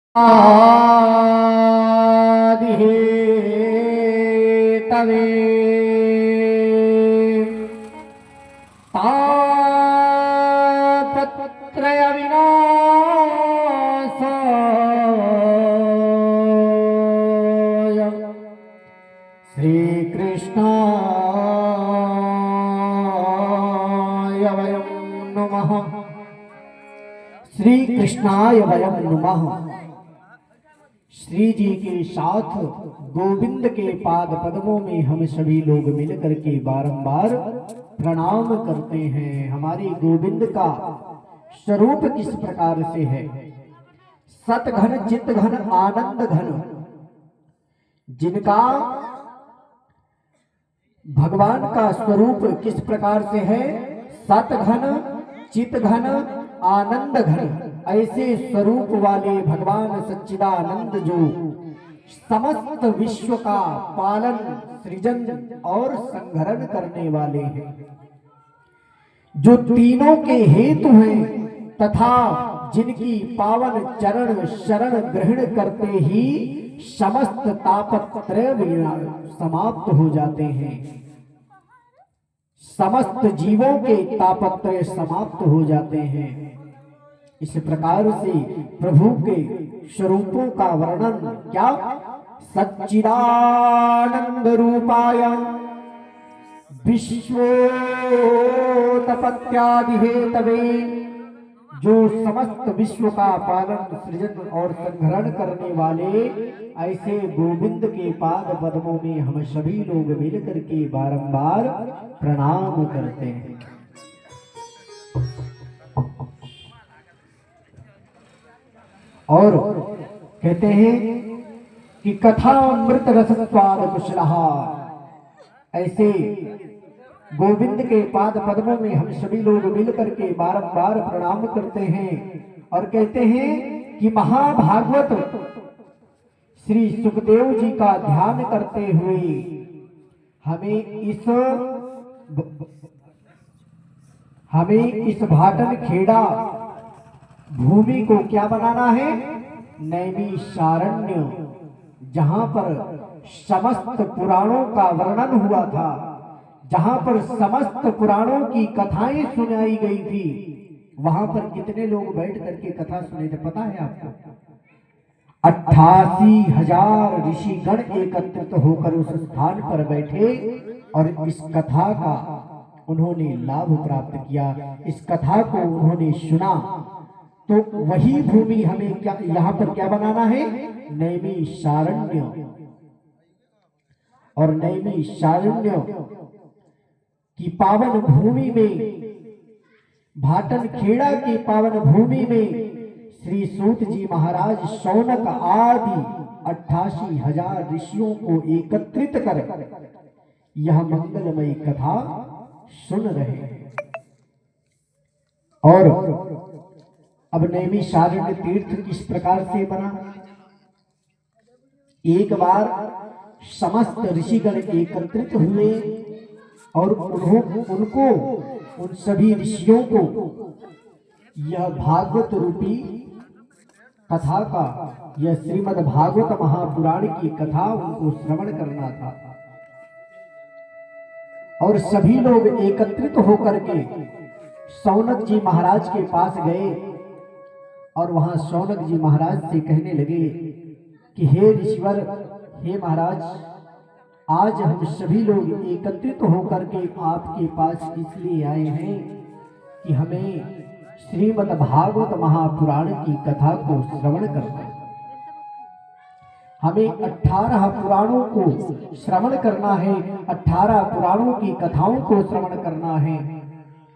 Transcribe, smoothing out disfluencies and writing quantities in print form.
तवे तापत्रय विनाशाय श्री कृष्णाय वयं नमः। श्री कृष्णाय वयं नमः। श्री जी के साथ गोविंद के पाद पद्मों में हम सभी लोग मिलकर के बारंबार प्रणाम करते हैं। हमारे गोविंद का स्वरूप किस प्रकार से है? सत घन चित घन आनंद घन, जिनका भगवान का स्वरूप किस प्रकार से है? सत घन चित घन आनंद घन, ऐसे स्वरूप वाले भगवान सच्चिदानंद जो समस्त विश्व का पालन सृजन और संहरण करने वाले हैं, जो तीनों के हेतु हैं तथा जिनकी पावन चरण शरण ग्रहण करते ही समस्त तापत्रय समाप्त हो जाते हैं। समस्त जीवों के तापत्रय समाप्त हो जाते हैं। इस प्रकार से प्रभु के स्वरूपों का वर्णन क्या? सच्चिदानंद रूपाय विश्वोत्पत्त्यादिहेतवे, जो समस्त विश्व का पालन सृजन और संहरण करने वाले ऐसे गोविंद के पाद पद्मों में हम सभी लोग मिलकर के बारंबार प्रणाम करते हैं। और कहते हैं कि कथा अमृत रस स्वाद कुशलहा, ऐसे गोविंद के पाद पद्मों में हम सभी लोग मिलकर के बारंबार प्रणाम करते हैं और कहते हैं कि महाभागवत श्री सुखदेव जी का ध्यान करते हुए हमें इस भाटन खेड़ा भूमि को क्या बनाना है? नैमिषारण्य, जहां पर समस्त पुराणों का वर्णन हुआ था, जहां पर समस्त पुराणों की कथाएं सुनाई गई थी, वहां पर कितने लोग बैठ करके कथा सुने थे पता है आपको? 88,000 ऋषिगण एकत्रित होकर उस स्थान पर बैठे और इस कथा का उन्होंने लाभ प्राप्त किया, इस कथा को उन्होंने सुना। तो वही भूमि हमें क्या यहाँ पर क्या बनाना है? नैमिषारण्य। और नैमिषारण्य की पावन भूमि में, भाटन खेड़ा की पावन भूमि में श्री सूत जी महाराज शौनक आदि 88,000 ऋषियों को एकत्रित कर यह मंगलमयी कथा सुन रहे हैं। और अब नैमिषारण्य तीर्थ किस प्रकार से बना? एक बार समस्त ऋषिगण एकत्रित हुए और उनको उन सभी ऋषियों को यह भागवत रूपी कथा का, यह श्रीमद् भागवत महापुराण की कथा उनको श्रवण करना था। और सभी लोग एकत्रित होकर के शौनक जी महाराज के पास गए और वहां शौनक जी महाराज से कहने लगे कि हे ऋषिवर, हे महाराज, आज हम सभी लोग एकत्रित होकर के आपके पास इसलिए आए हैं कि हमें श्रीमद् भागवत महापुराण की कथा को श्रवण करना है। हमें 18 पुराणों को श्रवण करना है, 18 पुराणों की कथाओं को श्रवण करना है।